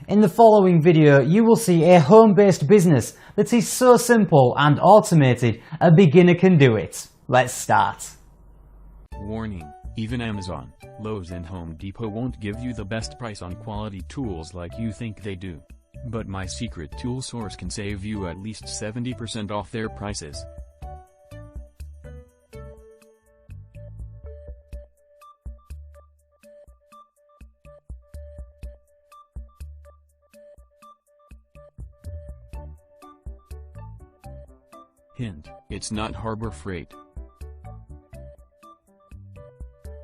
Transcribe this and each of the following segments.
In the following video, you will see a home-based business that is so simple and automated, a beginner can do it. Let's start. Warning: even Amazon, Lowe's and Home Depot won't give you the best price on quality tools like you think they do. But my secret tool source can save you at least 70% off their prices. Hint: it's not Harbor Freight.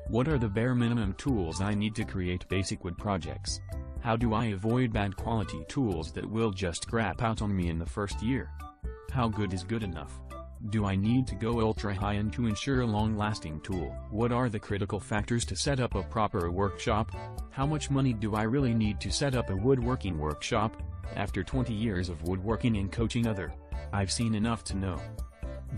What are the bare minimum tools I need to create basic wood projects? How do I avoid bad quality tools that will just crap out on me in the first year? How good is good enough? Do I need to go ultra high-end to ensure a long-lasting tool? What are the critical factors to set up a proper workshop? How much money do I really need to set up a woodworking workshop? After 20 years of woodworking and coaching I've seen enough to know.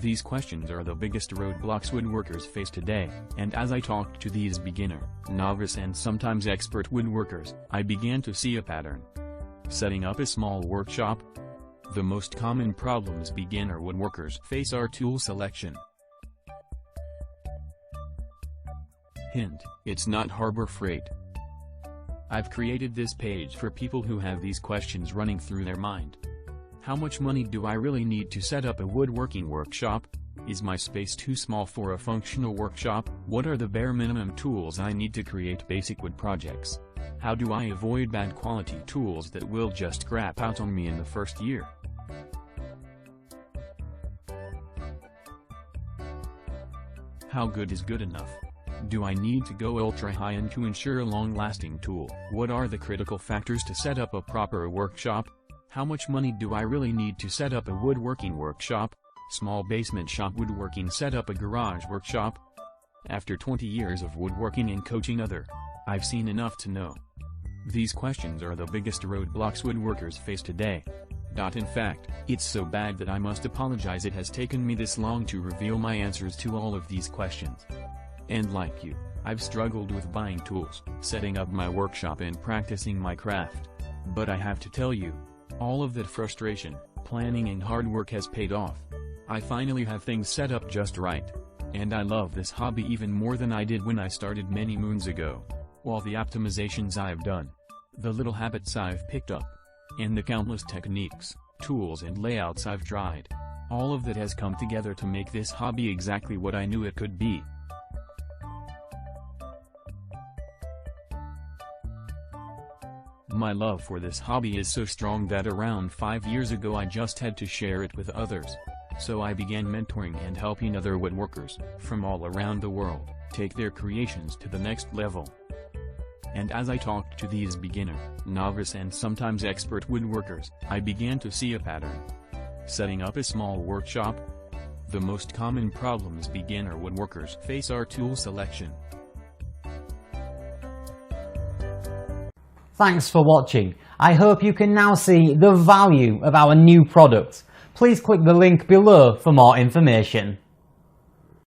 These questions are the biggest roadblocks woodworkers face today, and as I talked to these beginner, novice and sometimes expert woodworkers, I began to see a pattern. Setting up a small workshop. The most common problems beginner woodworkers face are tool selection. Hint: it's not Harbor Freight. I've created this page for people who have these questions running through their mind. How much money do I really need to set up a woodworking workshop? Is my space too small for a functional workshop? What are the bare minimum tools I need to create basic wood projects? How do I avoid bad quality tools that will just crap out on me in the first year? How good is good enough? Do I need to go ultra high-end to ensure a long-lasting tool? What are the critical factors to set up a proper workshop? How much money do I really need to set up a woodworking workshop? Small basement shop woodworking, set up a garage workshop? After 20 years of woodworking and coaching I've seen enough to know. These questions are the biggest roadblocks woodworkers face today. In fact, it's so bad that I must apologize it has taken me this long to reveal my answers to all of these questions. And like you, I've struggled with buying tools, setting up my workshop and practicing my craft. But I have to tell you, all of that frustration, planning and hard work has paid off. I finally have things set up just right. And I love this hobby even more than I did when I started many moons ago. All the optimizations I've done, the little habits I've picked up, and the countless techniques, tools and layouts I've tried. All of that has come together to make this hobby exactly what I knew it could be. My love for this hobby is so strong that around 5 years ago I just had to share it with others. So I began mentoring and helping other woodworkers, from all around the world, take their creations to the next level. And as I talked to these beginner, novice and sometimes expert woodworkers, I began to see a pattern. Setting up a small workshop. The most common problems beginner woodworkers face are tool selection. Thanks for watching. I hope you can now see the value of our new product. Please click the link below for more information.